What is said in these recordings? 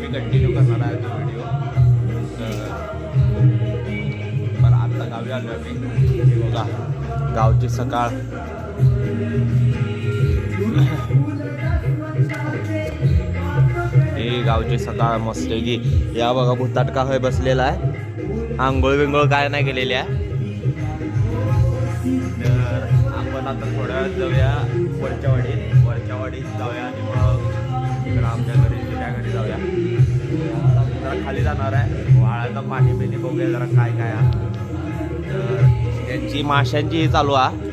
मी continue करणार आहे तो व्हिडिओ. पण आता गावी आलो आहे मी. बघा गावची सकाळ. ही गावची सकाळ मस्त की. या बघा भुताटका होय बसलेला आहे. आंघोळ बिंघोळ काय नाही केलेली आहे. तर आपण आता थोड्या वेळात जाऊया वरच्या वाडीत जाऊया आणि मग इकडं आमच्या घरी त्या घरी जाऊया. जरा खाली जाणार आहे. वाळाचं पाणी बिणी बघूया जरा काय काय आहे. तर त्यांची माशांची चालू आहे.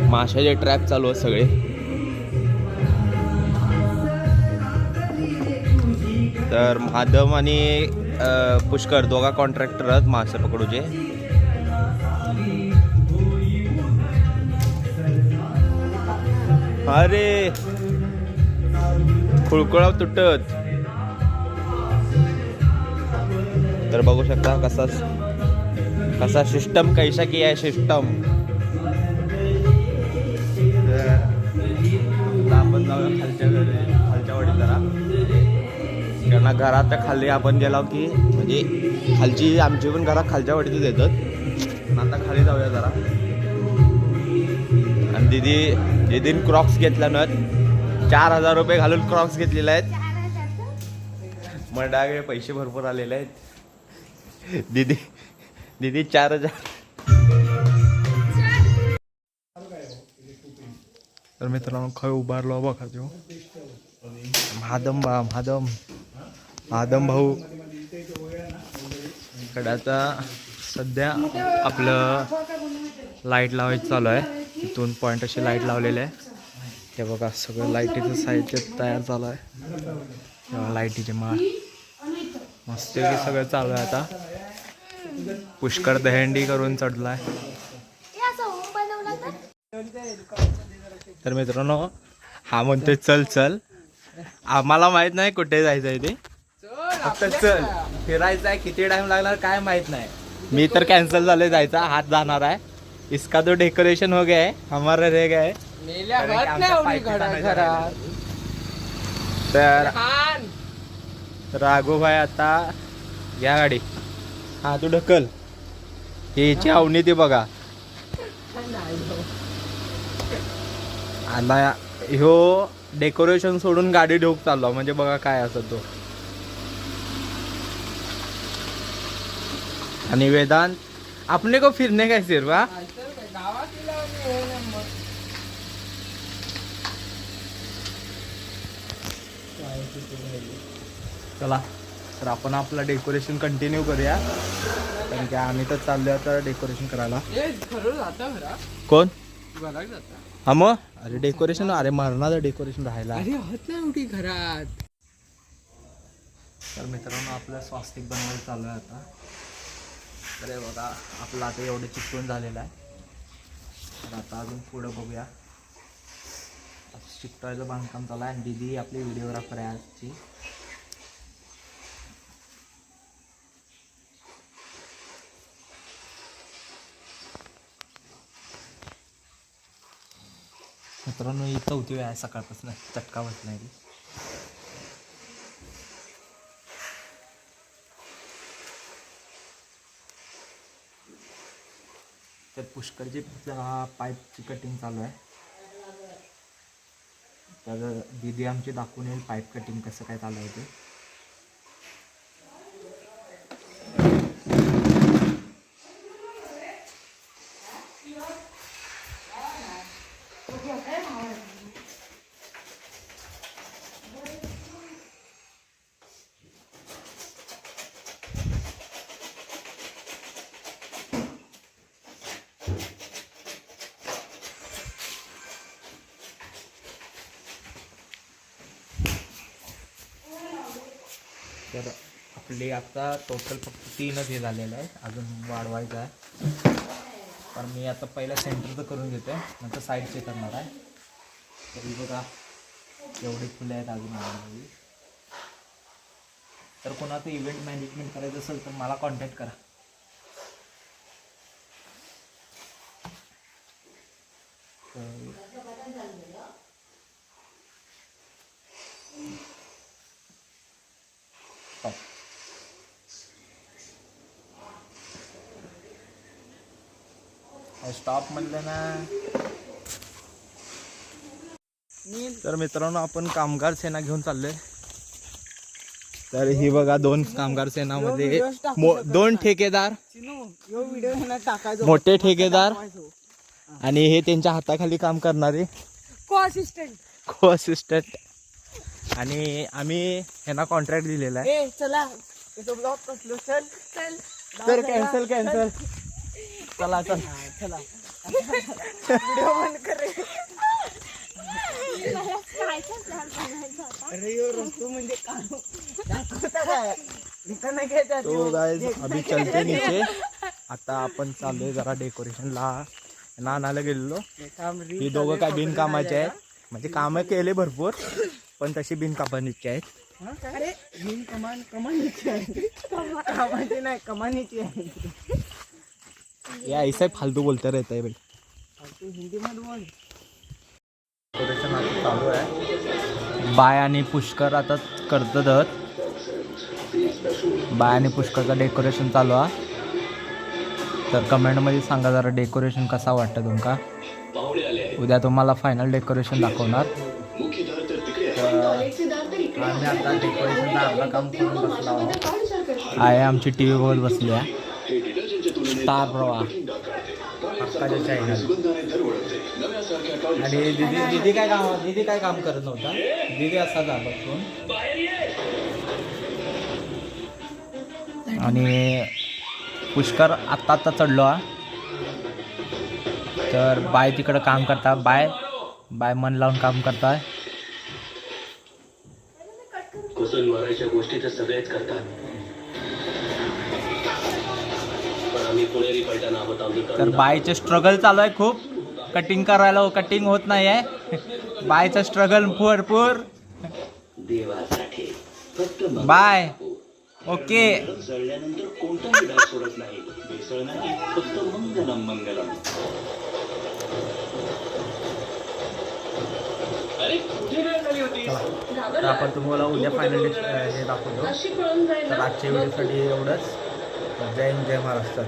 माशाचे ट्रॅप चालू आहे सगळे. तर महादम आणि पुष्कर दोघा कॉन्ट्रॅक्टर आहेत मासे पकडूचे. अरे खुळखुळा तुटत. तर बघू शकता कसा सिस्टम कैसा की आहे सिस्टम. आपण जाऊया खालच्या वाडीत जरा. त्यांना घराच्या खाली आपण गेलो की म्हणजे खालची आमची पण घरात खालच्या वाडीतच येतात. आता खाली जाऊया जरा. आणि दीदीन क्रॉक्स घेतल्या ना 4,000 रुपये घालून क्रॉक्स घेतलेले आहेत. मंडाकडे पैसे भरपूर आलेले आहेत. दीदी 4,000. तर मित्रांनो खय उभारलो बघा तो महादम भाऊ. कडाचा सध्या आपलं लाईट लावायचं चालू आहे. इथून पॉईंट अशी लाईट लावलेले आहे. हे बघा सगळं लाईटीचं साहित्य तयार चालू आहे. लाईटीचे माळ मस्त सगळं चालू आहे. आता पुष्कर दहंडी करून चढलाय. तर मित्रांनो हा म्हणतोय चल चल. आम्हाला माहित नाही कुठे जायचंय ते. फक्त चल फिरायचं आहे. किती टाइम लागणार काय माहित नाही. मी तर कॅन्सल झाले जायचा. हात जाणार आहे. इसका तो डेकोरेशन हो गया है हमारा रह गया है. तर राघू भाई आता या गाडी. हा तू ढकल. याची आवनी ती बघा. आता ह्यो डेकोरेशन सोडून गाडी ढोक चाललो म्हणजे बघा काय असं तो. आणि वेदांत अपने को फिरने का सिर्फ हा. चला तर आपण आपलं डेकोरेशन कंटिन्यू करूया. कारण की आम्ही तर चाललोय आता डेकोरेशन करायला. कोण हा मग. अरे डेकोरेशन अरे मरणाचं डेकोरेशन राहायला होत नाही घरात. तर मित्रांनो आपलं स्वास्तिक बनवायला चालू आहे आता. तर बघा आपलं आता एवढं चिकटून झालेलं आहे. तर आता अजून पुढं बघूया. चिकटवायचं बांधकाम चालू आहे. आणि दीदी आपली व्हिडिओग्राफर आहे आजची. मित्रांनो ही चौथी वेळ आहे सकाळपासून. चटका बसला आहे. तर पुष्करची पाईपची कटिंग चालू आहे. तर दीदी आमची दाखवून येईल पाईप कटिंग कसं काय चालू आहे ते. तर आपले आता टोटल फक्त 3च हे झालेलं आहे. अजून वाढवायचं आहे. पण मी आता पहिला सेंटरचं करून घेतो आहे. नंतर साईडचे करणार आहे. तरी बघा एवढे फुले आहेत अजून आलेली. तर कोणाचं इव्हेंट मॅनेजमेंट करायचं असेल तर मला कॉन्टॅक्ट करा. स्टॉप म्हणलं ना. तर मित्रांनो आपण कामगार सेना घेऊन चाललोय. तर ही बघा 2 कामगार सेनामध्ये 2 ठेकेदार, मोठे ठेकेदार आणि हे त्यांच्या हाताखाली काम करणारे को असिस्टंट. आणि आम्ही ह्यांना कॉन्ट्रॅक्ट दिलेला आहे. चला तर कॅन्सल चला चला व्हिडिओ बंद कर. अरे यो रस्तो म्हणजे तो गाइस अभी चलते नीचे. आता आपण चाललोय जरा डेकोरेशनला आणायला गेलेलो. ही दोघं काय बिनकामाचे आहेत, म्हणजे कामं केले भरपूर पण तशी बिनकामानीची आहेत. अरे कमानीची आहे, कामाची नाही कमानीची आहे. या ऐसा फालतू बोलते रहता है भाई. हिंदी मध्ये बोल. डेकोरेशन आता चालू आहे. बाय आणि पुष्कर आता करतात. बाय आणि पुष्करचं डेकोरेशन चालू आहे. तर कमेंटमध्ये सांगा जरा डेकोरेशन कसा वाटतं तुमका. उद्या तुम्हाला फायनल डेकोरेशन दाखवणार. आम्ही आता डेकोरेशनचं आपलं काम करून बसला आहोत. आहे आमची टी व्ही बघत बसली आहे. स्टार प्रवाह हक्काच्या चॅनल. आणि दीदी काय काम करत नव्हता. दीदी असा झाला फोन. आणि पुष्कर आत्ता चढलो हा. तर बाय तिकडं काम करता. बाय मन लावून काम करताय. कुसून मारायच्या गोष्टी तर सगळेच करतात, पण आम्ही पुणेरी पैठण आहोत. आम्ही तर बायचे स्ट्रगल चालू आहे खूप. कटिंग करायला कटिंग होत नाही आहे. बायचं स्ट्रगल भरपूर. देवासाठी फक्त बाय ओके. जळल्यानंतर कोणताही डाग सोडत नाही. भेसळ नाही, फक्त मंगलम मंगलम. अरे कुठे वेळ झाली होती. तर आपण तुम्हाला उद्या फायनल हे दाखवतो. तर आजच्या व्हिडिओसाठी एवढंच. जय हिंद जय महाराष्ट्र.